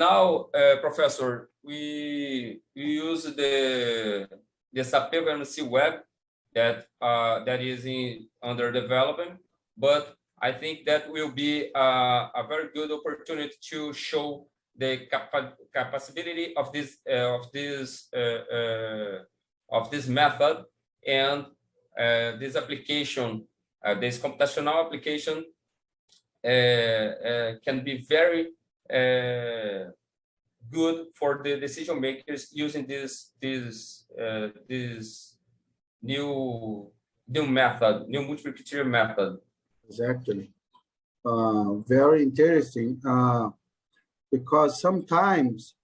now, Professor, we use the SAPEVO-M-NC web that is under development, but I think that will be a very good opportunity to show the capability of this method, and this application, this computational application, can be very good for the decision makers using this new method, new multiple criteria method. Exactly. Very interesting, because sometimes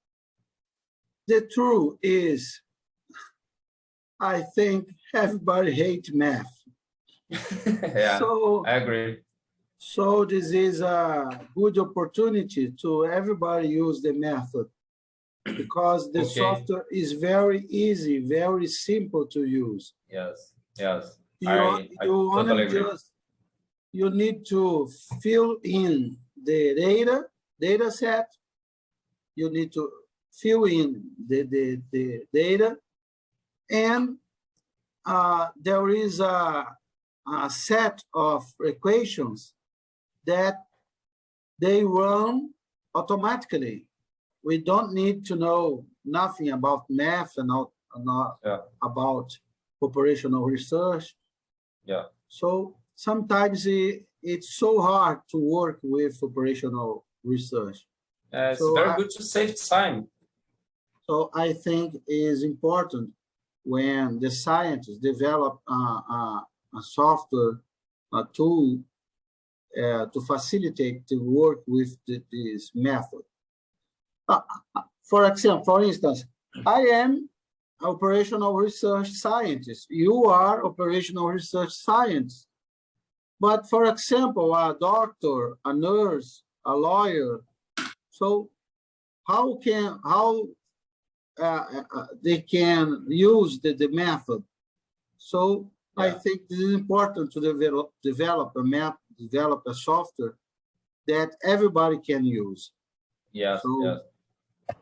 the truth is, I think everybody hates math. Yeah, so I agree. So this is a good opportunity to everybody use the method, because the software is very easy, very simple to use. Yes, yes. I totally agree. You need to fill in the data set. You need to fill in the data, and there is a set of equations that they run automatically. We don't need to know nothing about math and not about operational research. Yeah. So sometimes it's so hard to work with operational research. It's very good to save time. So I think it is important when the scientists develop a software, a tool to facilitate the work with this method. For instance, I am operational research scientist. You are operational research scientist. But for example, a doctor, a nurse, a lawyer, so how they can use the method? So I think this is important to develop a map, develop a software that everybody can use. Yes, yes.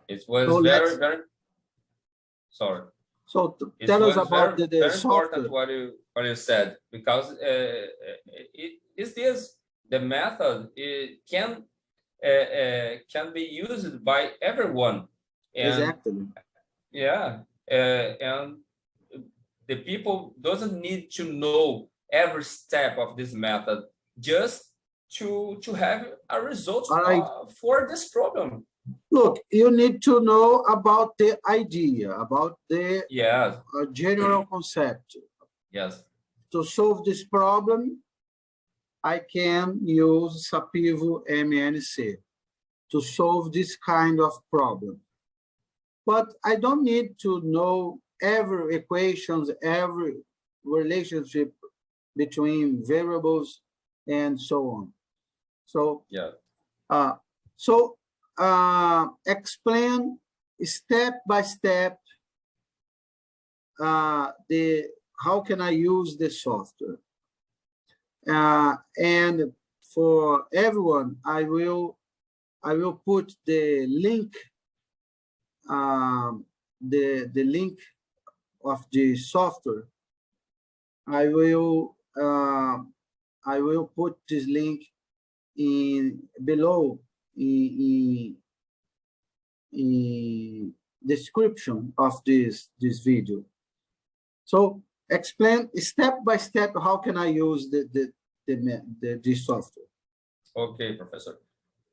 It was very sorry. So tell us about the very software. important what you said, because the method can be used by everyone. And, exactly. Yeah, and the people doesn't need to know every step of this method just to have a result for this problem. Look, you need to know about the idea, about the general concept. Yes. To solve this problem, I can use SAPEVO-M-NC to solve this kind of problem. But I don't need to know every equations, every relationship between variables, and so on. So, explain step by step how can I use the software. And for everyone, I will put the link, the link of the software. I will put this link below in description of this video. So explain step by step how can I use the software. Okay, Professor.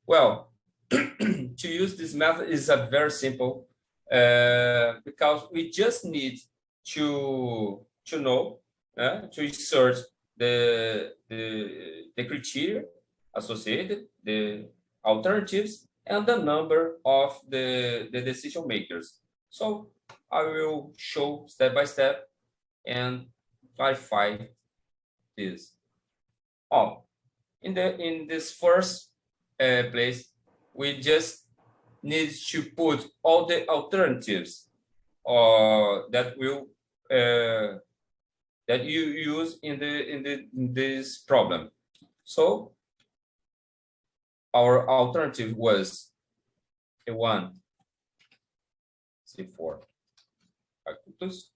Well, to use this method is very simple, because we just need to know, to insert the criteria associated, the alternatives, and the number of the decision makers. So I will show step by step and clarify this. In this first place, we just need to put all the alternatives that you use in this problem. So our alternative was A1, C4. I put this.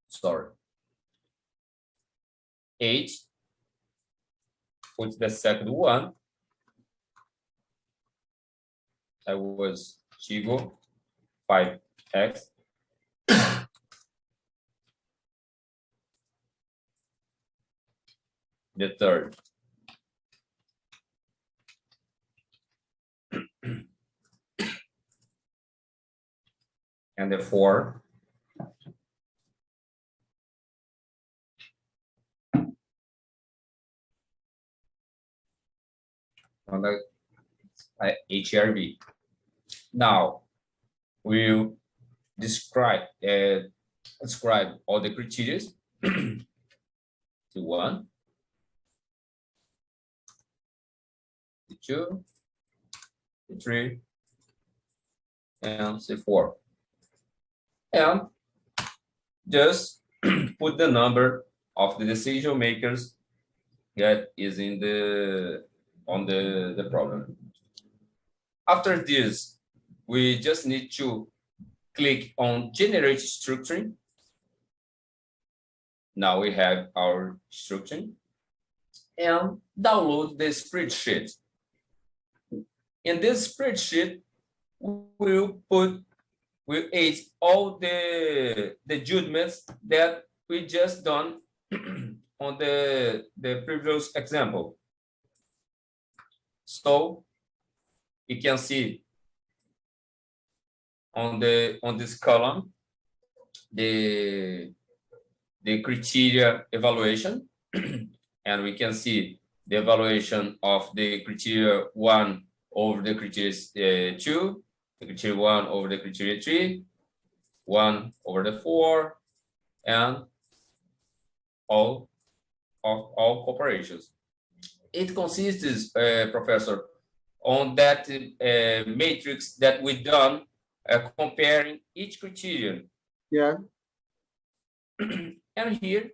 Sorry. 8, put the second one. That was Chigo, 5x. The third. And the 4. On the HRV. Now we'll describe all the criteria to 1, to 2, to 3, and C4. And just put the number of the decision makers that is in on the problem. After this, we just need to click on generate structure. Now we have our structure and download the spreadsheet. In this spreadsheet, we'll add all the judgments that we just done on the previous example. So you can see on this column the criteria evaluation, and we can see the evaluation of the criteria 1 over the criteria 2, the criteria 1 over the criteria 3, 1 over the 4, and all corporations. It consists, Professor, on that matrix that we done comparing each criterion. Yeah. And here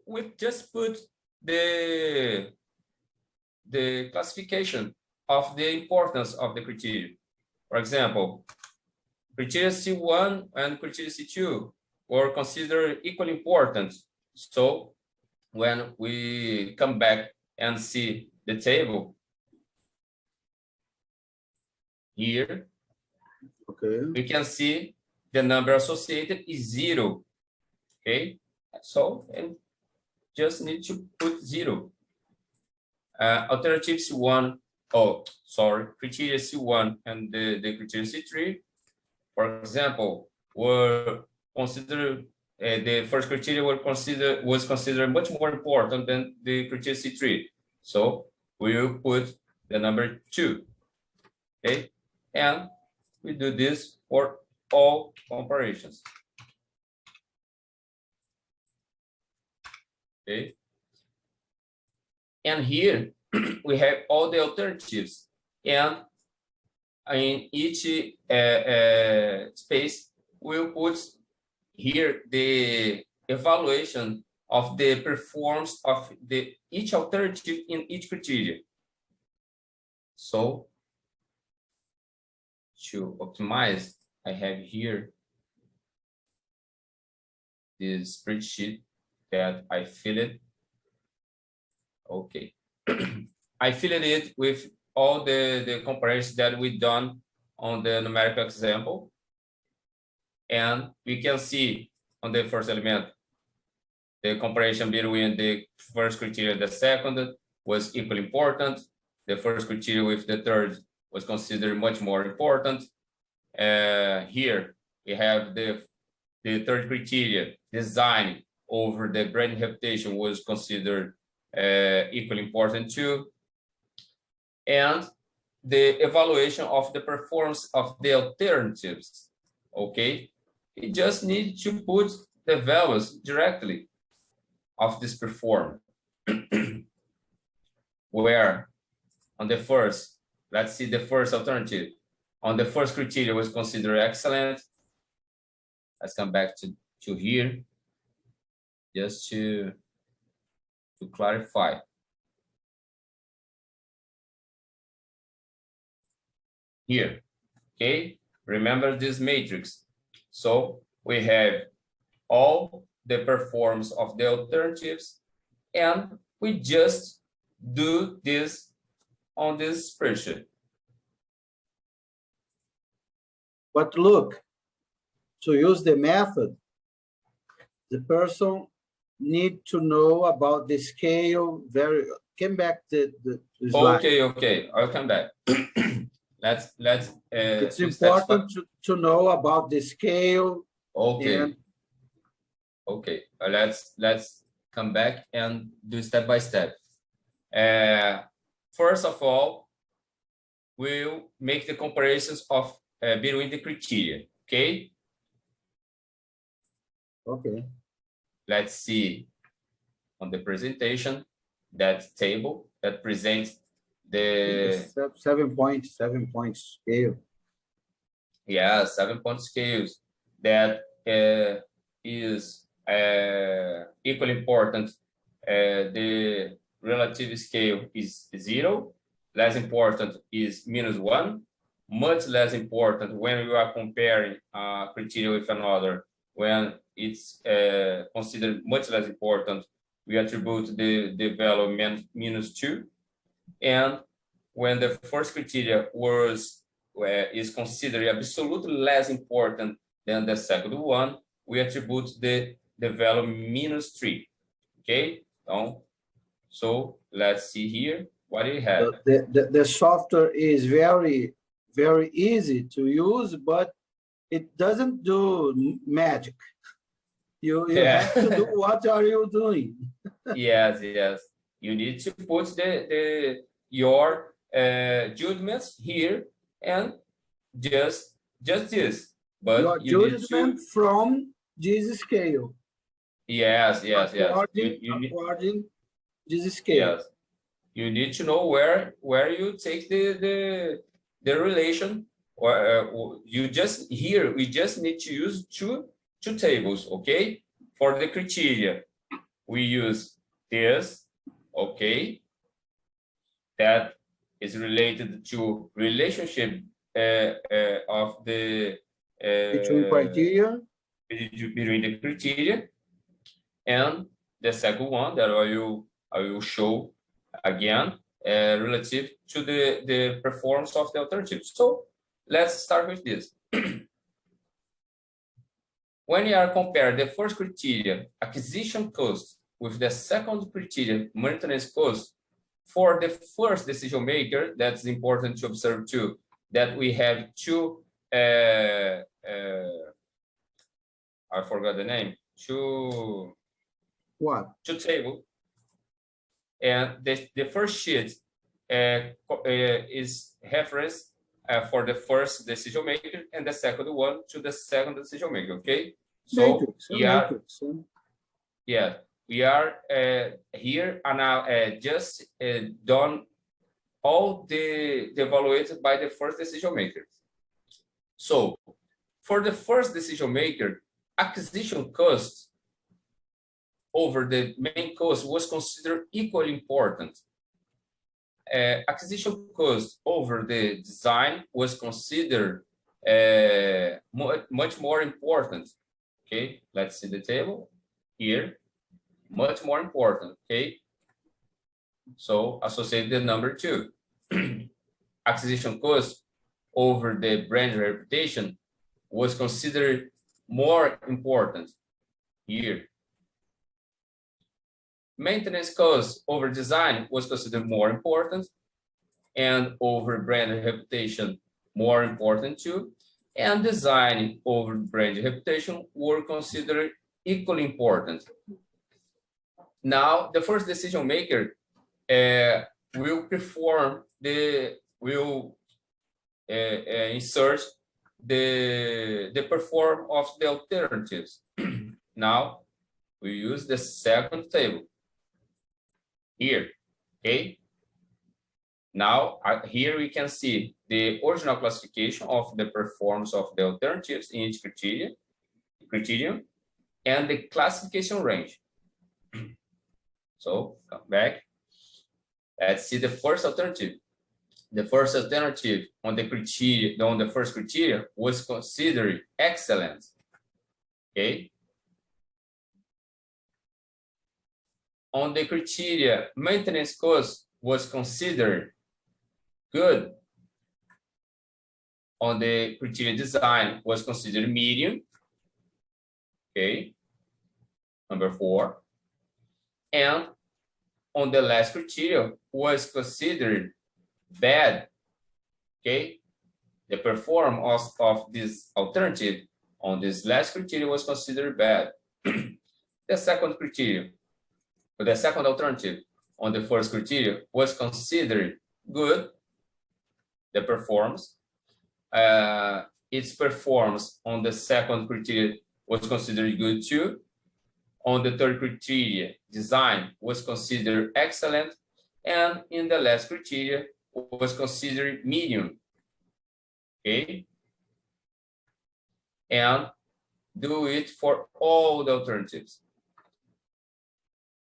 we just put the classification of the importance of the criteria. For example, criteria C1 and criteria C2 were considered equally important. So when we come back and see the table here, okay, we can see the number associated is 0. Okay, so and just need to put 0. Alternative C1, criteria C1 and the criteria C3, for example, were considered. The first criteria was considered much more important than the criteria C3. So we will put the number 2. Okay, and we do this for all comparisons. Okay, and here we have all the alternatives, and in each space we'll put here the evaluation of the performance of each alternative in each criteria. So to optimize, I have here this spreadsheet that I filled. Okay, I filled it with all the comparisons that we done on the numerical example. And we can see on the first element, the comparison between the first criteria and the second was equally important. The first criteria with the third was considered much more important. Here we have the third criteria, design over the brand reputation, was considered equally important too. And the evaluation of the performance of the alternatives. Okay, you just need to put the values directly of this performance. Where on the first, let's see the first alternative. On the first criteria was considered excellent. Let's come back to here, just to clarify. here. Okay, remember this matrix. So we have all the performance of the alternatives, and we just do this on this spreadsheet. But look, to use the method, the person need to know about the scale. Came back the slide. Okay, I'll come back. let's It's important to know about the scale. Okay. Okay, let's come back and do step by step. First of all, we'll make the comparisons of between the criteria. Okay. Okay. Let's see on the presentation that table that presents the 7-point scale. Yeah, 7-point scales that is equally important. The relative scale is 0. Less important is -1. Much less important when we are comparing criteria with another. When it's considered much less important, we attribute the value -2. And when the first criteria is considered absolutely less important than the second one, we attribute the value -3. Okay, so let's see here what we have. The software is very easy to use, but it doesn't do magic. You have to do what are you doing? Yes. You need to put your judgments here and just this. But your judgment from this scale. Yes. According this scale. Yes. You need to know where you take the relation, or we just need to use two tables. Okay, for the criteria we use this. Okay, that is related to relationship of the between criteria, between the criteria, and the second one that I will show again relative to the performance of the alternative. So let's start with this. When you are comparing the first criteria, acquisition cost, with the second criteria, maintenance cost, for the first decision maker, that's important to observe too, that we have two, I forgot the name, two table. And the first sheet is reference for the first decision maker, and the second one to the second decision maker. Okay, so we are here and now just done all the evaluated by the first decision maker. So for the first decision maker, acquisition cost over the main cost was considered equally important. Acquisition cost over the design was considered much more important. Okay, let's see the table here. Much more important. Okay, so associate the number 2. Acquisition cost over the brand reputation was considered more important here. Maintenance cost over design was considered more important, and over brand reputation more important too, and design over brand reputation were considered equally important. Now the first decision maker will insert the perform of the alternatives. Now we use the second table here. Okay, now here we can see the original classification of the performance of the alternatives in each criterion and the classification range. So come back. Let's see the first alternative. the first alternative on the criteria, on the first criteria was considered excellent. Okay. On the criteria, maintenance cost was considered good. On the criteria, design was considered medium. Okay. Number 4. And on the last criteria was considered bad. Okay. The performance of this alternative on this last criteria was considered bad. The second criteria, or the second alternative on the first criteria was considered good. The performance, its performance on the second criteria was considered good too. On the third criteria, design was considered excellent, and in the last criteria was considered medium. Okay, and do it for all the alternatives.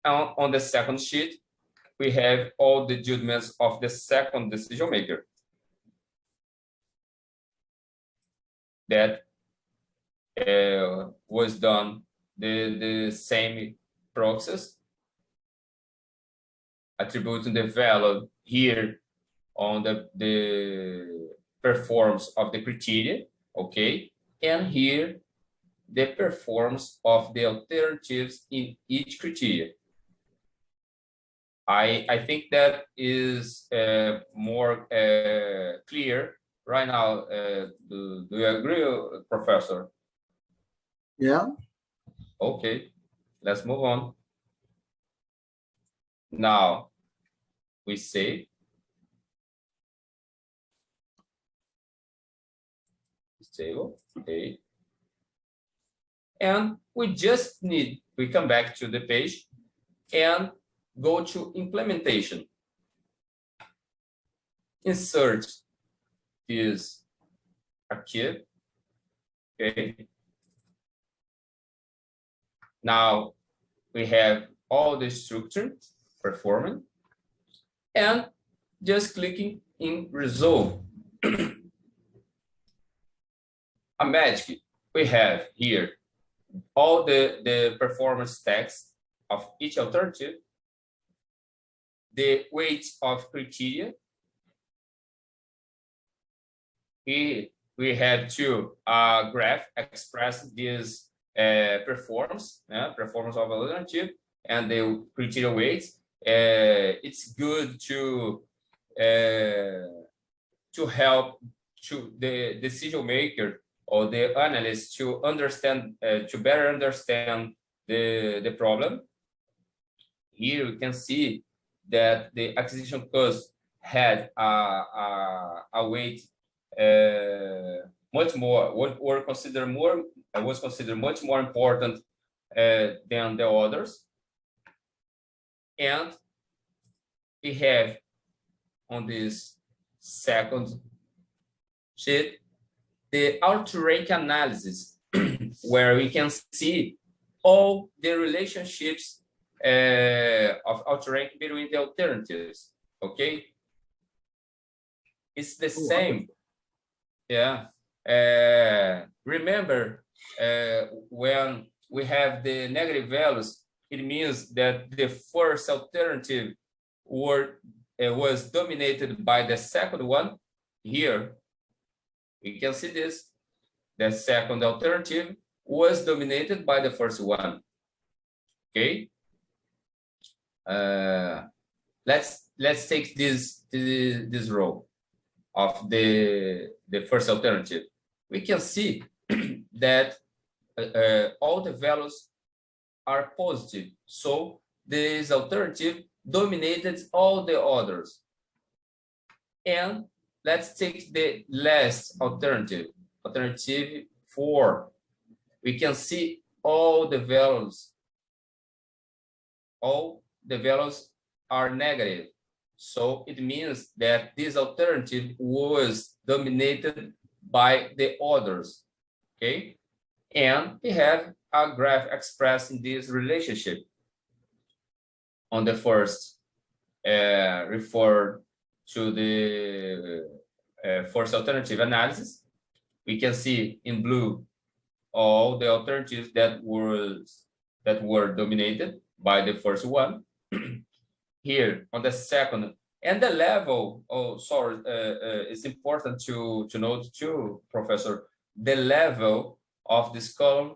And on the second sheet, we have all the judgments of the second decision maker that was done the same process, attributing the value here on the performance of the criteria, okay, and here the performance of the alternatives in each criteria. I think that is more clear right now. Do you agree, Professor? Yeah. Okay, let's move on. Now, we save. Stable, okay. And we just need, we come back to the page and go to implementation. Insert this archive, okay. Now we have all the structure performing and just clicking in resolve. A magic, we have here all the performance text of each alternative, the weight of criteria. We have to graph express this performance of alternative and the criteria weights. It's good to help to the decision maker or the analyst to understand, to better understand the problem. Here we can see that the acquisition cost had a weight much more, was considered much more important than the others. And we have on this second sheet the outrank analysis, where we can see all the relationships of outrank between the alternatives. Okay, it's the same. Yeah. Remember, when we have the negative values, it means that the first alternative was dominated by the second one. Here, we can see this. The second alternative was dominated by the first one. Okay. Let's take this row of the first alternative. We can see that all the values are positive. So this alternative dominated all the others. And let's take the last alternative, alternative 4. We can see all the values are negative. So it means that this alternative was dominated by the others, okay? And we have a graph expressing this relationship. On the first, refer to the force alternative analysis. We can see in blue all the alternatives that were dominated by the first one. Here on the second and the level. Oh, sorry, it's important to note too, Professor, the level of this column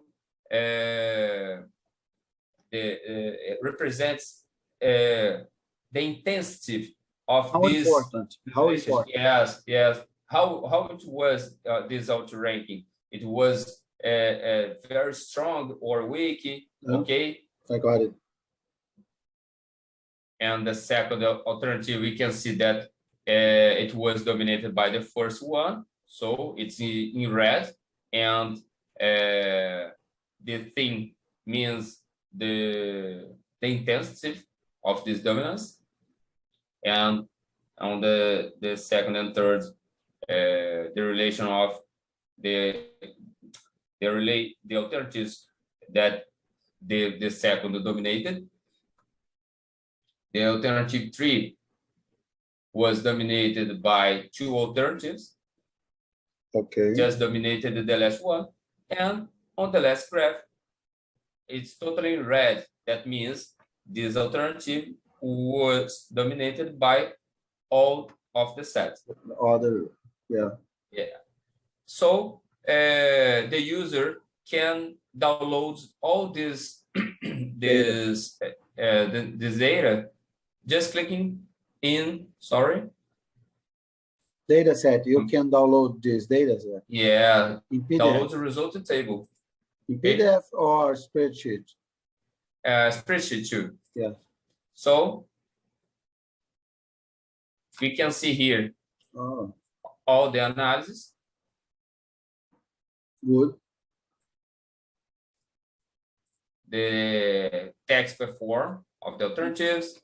represents the intensity of How this. important? How important? Yes, yes. How it was this auto ranking? It was very strong or weak. Okay. I got it. And the second alternative, we can see that it was dominated by the first one, so it's in red, and the thing means the intensity of this dominance. And on the second and third, the relation of the alternatives that the second dominated. The alternative 3 was dominated by 2 alternatives. Okay. Just dominated the last one. And on the last graph, it's totally red. That means this alternative was dominated by all of the sets. Other, yeah. Yeah. So the user can download all this this data just clicking in, Data set. You can download this data set. Yeah, in PDF. download the result table. In PDF or spreadsheet? Spreadsheet too. Yeah. So we can see here all the analysis. Good. The text perform of the alternatives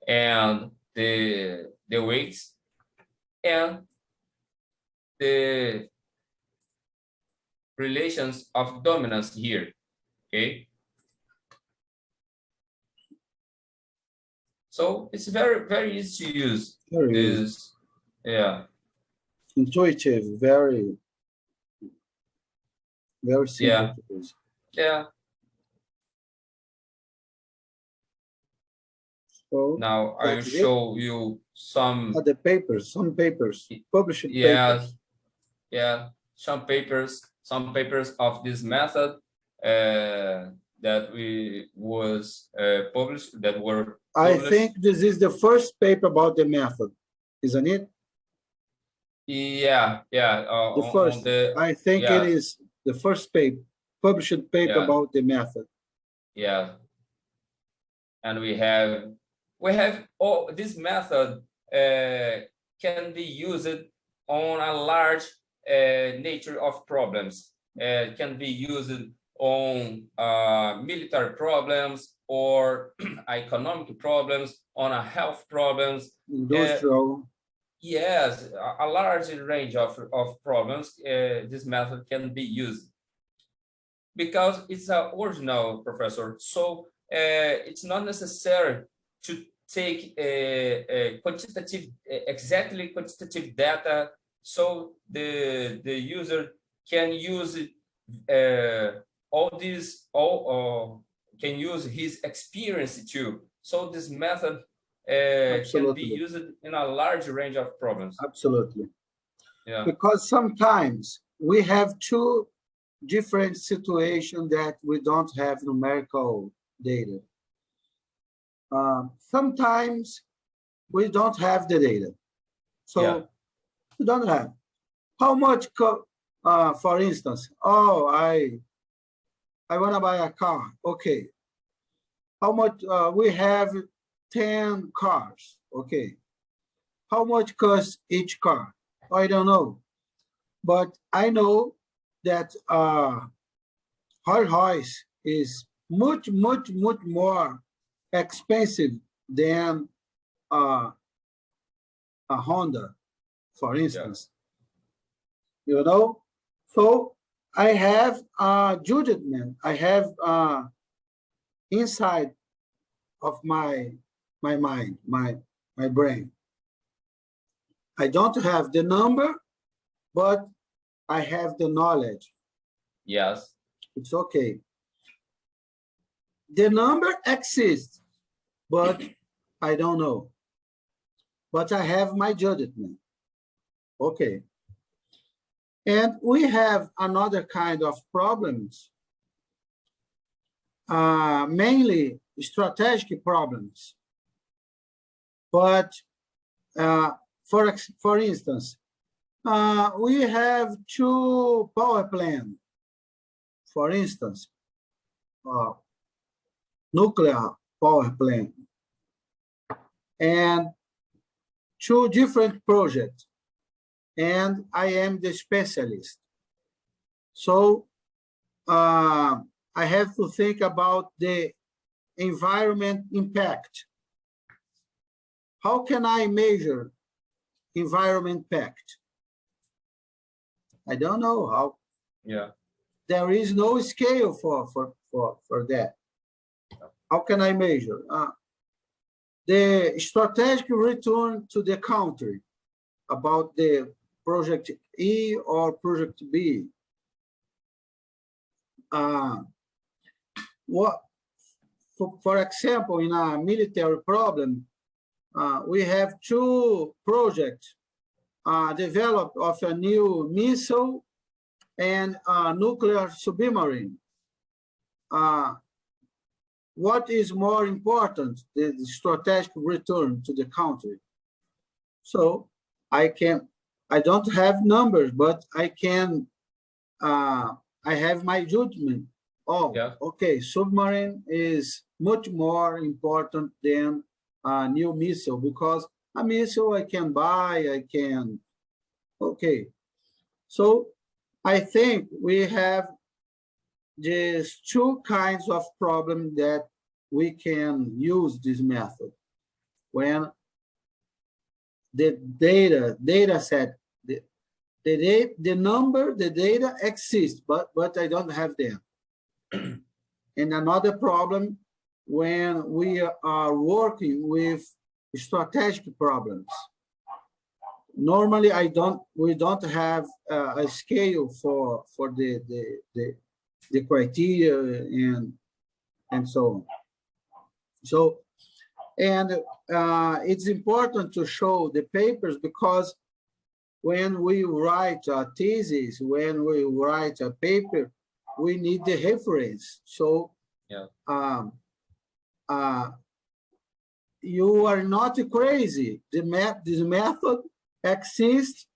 and the weights and the relations of dominance here. Okay. So it's very, very easy to use. Very easy. Yeah. Intuitive, very simple Yeah. to use. Yeah. So now I will show you some the papers, some papers, published papers. papers. Yeah, some papers of this method that were published. I think this is the first paper about the method, isn't it? Yeah, yeah. The first. I think it is the first paper, published paper about the method. Yeah. And we have all this method can be used on a large nature of problems. Can be used on military problems or economic problems, on a health problems. Industrial. Yes, a large range of problems. This method can be used because it's original, Professor. So it's not necessary to take exactly quantitative data. So the user can use can use his experience too. So this method can be used in a large range of problems. Absolutely. Yeah. Because sometimes we have two different situations that we don't have numerical data. Sometimes we don't have the data. So we don't have. How much, for instance, I want to buy a car. Okay. How much, we have 10 cars. Okay. How much costs each car? I don't know. But I know that Rolls-Royce is much more expensive than a Honda, for instance. You know, so I have judgment. I have inside of my mind, my brain. I don't have the number, but I have the knowledge. Yes. It's okay. The number exists, but I don't know. But I have my judgment. Okay. And we have another kind of problems, mainly strategic problems. But for instance, we have two power plants, for instance, nuclear power plant, and two different projects, and I am the specialist. So I have to think about the environment impact. How can I measure environment impact? I don't know how. Yeah. There is no scale for that. How can I measure? The strategic return to the country about the project E or project B. For example, in a military problem, we have two projects developed of a new missile and a nuclear submarine. What is more important, the strategic return to the country? So I don't have numbers, but I have my judgment. Oh, yeah. Okay, submarine is much more important than a new missile, because a missile I can buy, okay. So I think we have these two kinds of problems that we can use this method. When the data set, the number, the data exists, but I don't have them. And another problem when we are working with strategic problems. Normally, we don't have a scale for the criteria and so on. So, and it's important to show the papers, because when we write a thesis, when we write a paper, we need the reference. So, yeah. You are not crazy. This method exists,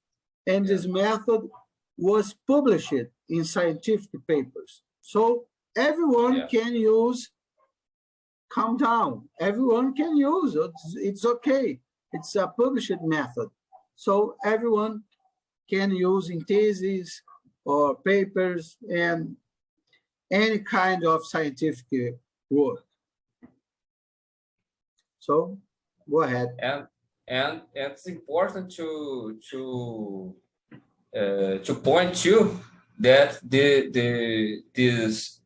and this method was published in scientific papers. So everyone can use. Calm down. Everyone can use it. It's okay. It's a published method. So everyone can use in theses or papers and any kind of scientific work. So go ahead. And it's important to point to that this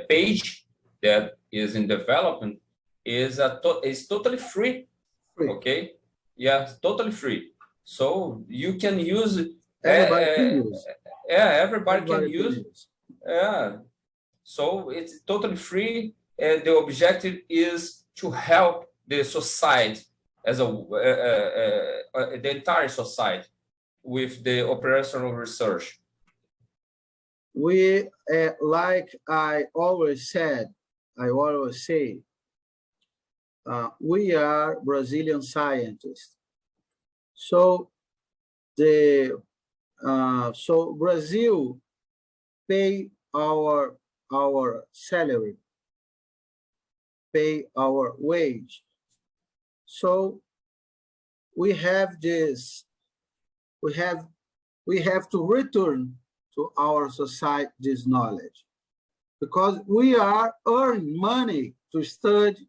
page that is in development is totally free. Okay, yeah, totally free. So you can use it. Everybody can use. Yeah, everybody can use. Yeah, so it's totally free, and the objective is to help the society as the entire society with the operational research. We, like I always say, we are Brazilian scientists. So so Brazil pay our salary, pay our wage. So we have this. We have to return to our society this knowledge, because we are earning money to study.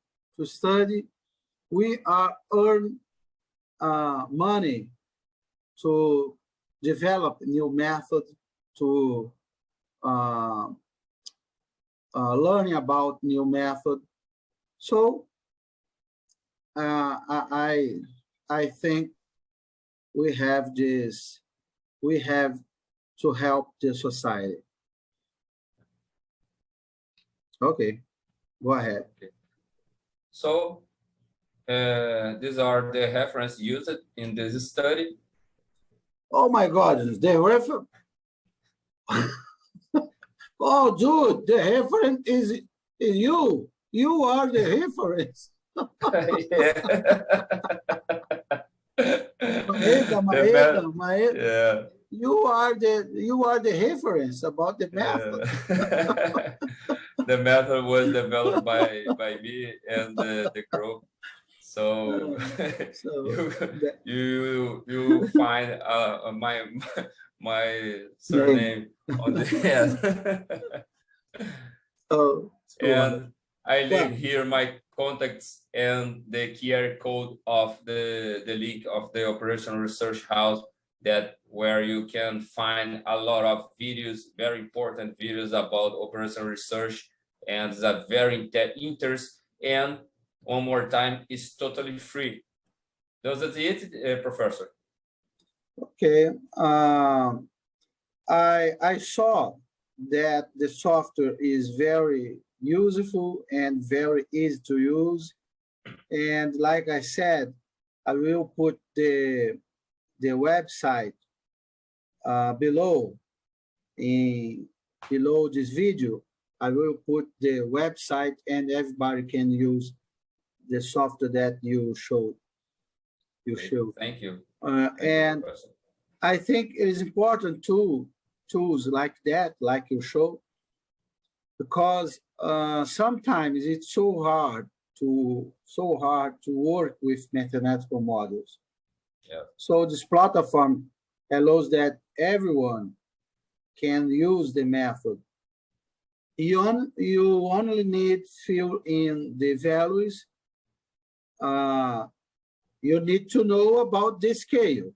We are earn money to develop new methods, to learning about new method. So I think we have this, we have to help the society. Okay, go ahead. Okay. So these are the references used in this study. Oh my God, the reference. Oh, dude, the reference is you. You are the reference. Maêda. Yeah. You are the reference about the method. The method was developed by me and the group. So, you find my surname on the end. And I leave here my contacts and the QR code of the link of the Operational Research House, that where you can find a lot of videos, very important videos about operational research, and it's a very interest. And one more time, it's totally free. That's it, Professor. Okay. I saw that the software is very useful and very easy to use. And like I said, I will put the website below this video. I will put the website, and everybody can use the software that you showed. Thank you. And I think it is important to tools like that, like you showed, because sometimes it's so hard to work with mathematical models. Yeah. So this platform allows that everyone can use the method. You only need fill in the values. You need to know about the scale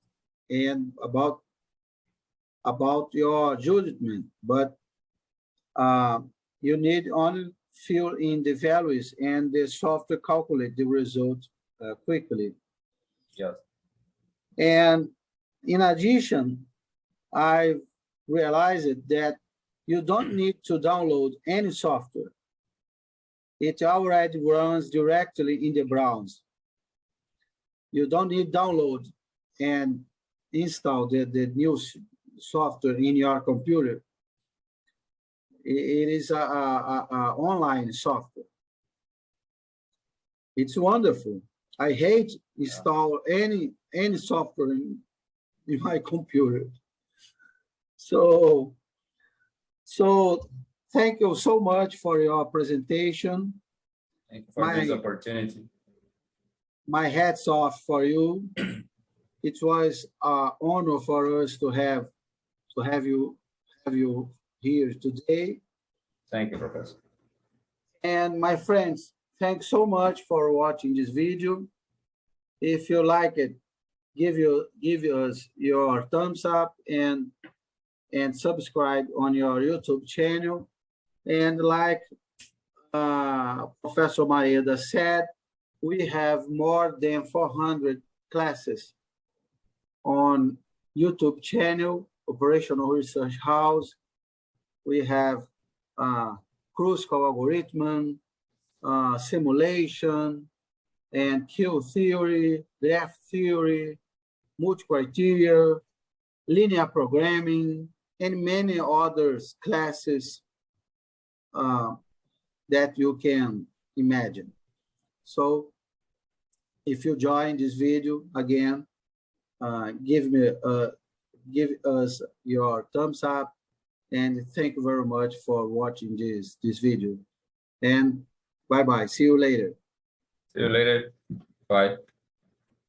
and about your judgment, but you need only fill in the values, and the software calculate the result quickly. Yes. And in addition, I realized that you don't need to download any software. It already runs directly in the browser. You don't need download and install the new software in your computer. It is a online software. It's wonderful. I hate install any software in my computer. So thank you so much for your presentation. Thank you for this opportunity. My hats off for you. It was an honor for us to have you here today. Thank you, Professor. And my friends, thanks so much for watching this video. If you like it, give us your thumbs up and subscribe on your YouTube channel. And like Professor Maêda said, we have more than 400 classes on YouTube channel, Operational Research House. We have Kruskal algorithm, simulation, and Q theory, graph theory, multi-criteria, linear programming, and many other classes that you can imagine. So if you join this video again, give us your thumbs up, and thank you very much for watching this video. And bye-bye. See you later. See you later. Bye.